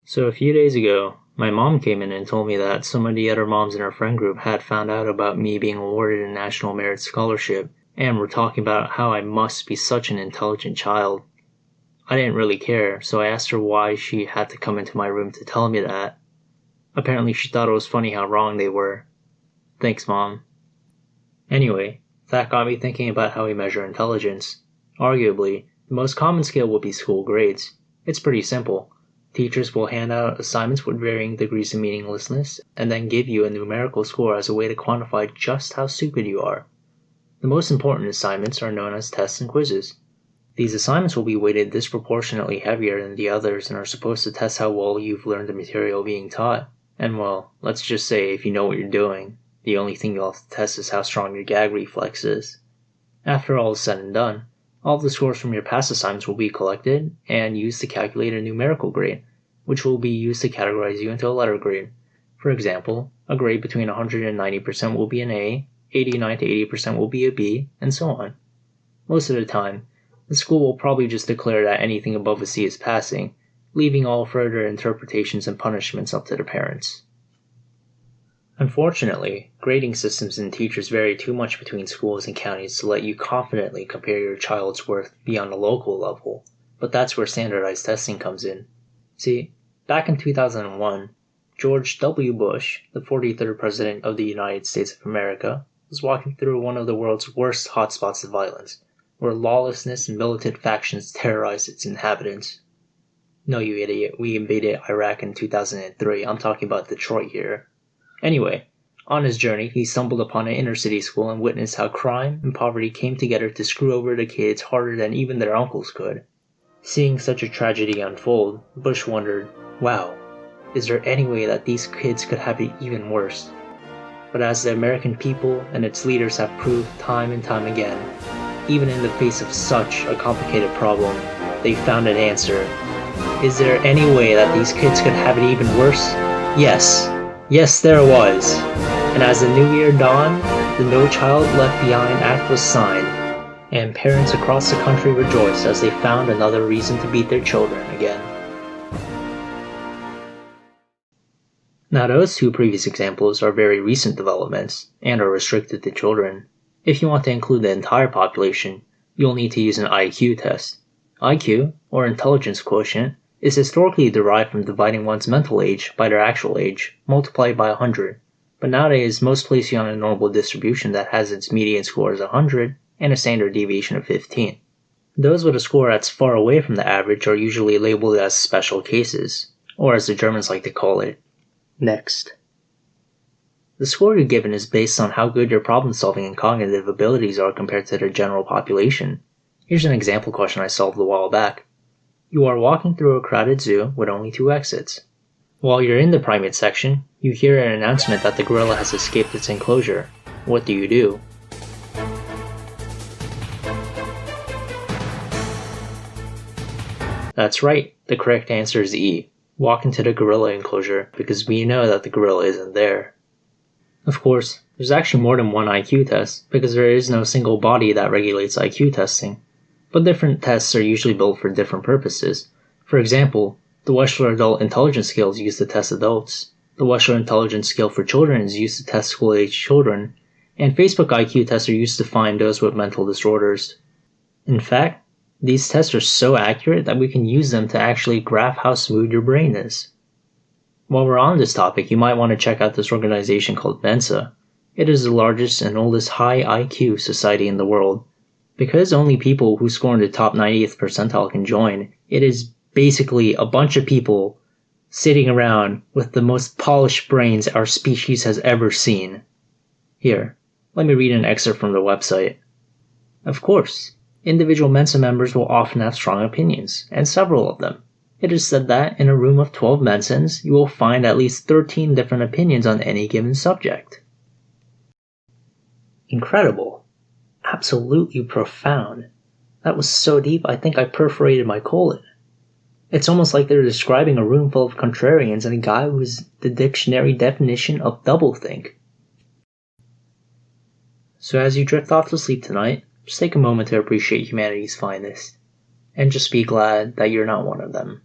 So a few days ago, my mom came in and told me that some of the other moms in our friend group had found out about me being awarded a National Merit Scholarship and were talking about how I must be such an intelligent child. I didn't really care, so I asked her why she had to come into my room to tell me that. Apparently she thought it was funny how wrong they were. Thanks, Mom. Anyway, that got me thinking about how we measure intelligence. Arguably, the most common scale would be school grades. It's pretty simple. Teachers will hand out assignments with varying degrees of meaninglessness and then give you a numerical score as a way to quantify just how stupid you are. The most important assignments are known as tests and quizzes. These assignments will be weighted disproportionately heavier than the others and are supposed to test how well you've learned the material being taught. And well, let's just say if you know what you're doing, the only thing you'll have to test is how strong your gag reflex is. After all is said and done, all of the scores from your past assignments will be collected and used to calculate a numerical grade, which will be used to categorize you into a letter grade. For example, a grade between 100 and 90% will be an A, 89 to 80% will be a B, and so on. Most of the time, the school will probably just declare that anything above a C is passing, leaving all further interpretations and punishments up to the parents. Unfortunately, grading systems and teachers vary too much between schools and counties to let you confidently compare your child's worth beyond a local level, but that's where standardized testing comes in. See, back in 2001, George W. Bush, the 43rd President of the United States of America, was walking through one of the world's worst hotspots of violence, where lawlessness and militant factions terrorized its inhabitants. No, you idiot, we invaded Iraq in 2003, I'm talking about Detroit here. Anyway, on his journey, he stumbled upon an inner-city school and witnessed how crime and poverty came together to screw over the kids harder than even their uncles could. Seeing such a tragedy unfold, Bush wondered, wow, is there any way that these kids could have it even worse? But as the American people and its leaders have proved time and time again, even in the face of such a complicated problem, they found an answer. Is there any way that these kids could have it even worse? Yes. Yes, there was. And as the new year dawned, the No Child Left Behind Act was signed, and parents across the country rejoiced as they found another reason to beat their children again. Now those two previous examples are very recent developments, and are restricted to children. If you want to include the entire population, you'll need to use an IQ test. IQ, or intelligence quotient, is historically derived from dividing one's mental age by their actual age, multiplied by 100. But nowadays, most place you on a normal distribution that has its median score as 100 and a standard deviation of 15. Those with a score that's far away from the average are usually labeled as special cases, or as the Germans like to call it, next. The score you're given is based on how good your problem-solving and cognitive abilities are compared to the general population. Here's an example question I solved a while back. You are walking through a crowded zoo with only 2 exits. While you're in the primate section, you hear an announcement that the gorilla has escaped its enclosure. What do you do? That's right, the correct answer is E. Walk into the gorilla enclosure, because we know that the gorilla isn't there. Of course, there's actually more than one IQ test, because there is no single body that regulates IQ testing. But different tests are usually built for different purposes. For example, the Wechsler Adult Intelligence Scale is used to test adults, the Wechsler Intelligence Scale for Children is used to test school-age children, and Facebook IQ tests are used to find those with mental disorders. In fact, these tests are so accurate that we can use them to actually graph how smooth your brain is. While we're on this topic, you might want to check out this organization called Mensa. It is the largest and oldest high IQ society in the world. Because only people who score in the top 90th percentile can join, it is basically a bunch of people sitting around with the most polished brains our species has ever seen. Here, let me read an excerpt from the website. Of course, individual Mensa members will often have strong opinions, and several of them. It is said that in a room of 12 Mensans, you will find at least 13 different opinions on any given subject. Incredible. Absolutely profound. That was so deep I think I perforated my colon. It's almost like they're describing a room full of contrarians and a guy who's the dictionary definition of doublethink. So as you drift off to sleep tonight, just take a moment to appreciate humanity's finest, and just be glad that you're not one of them.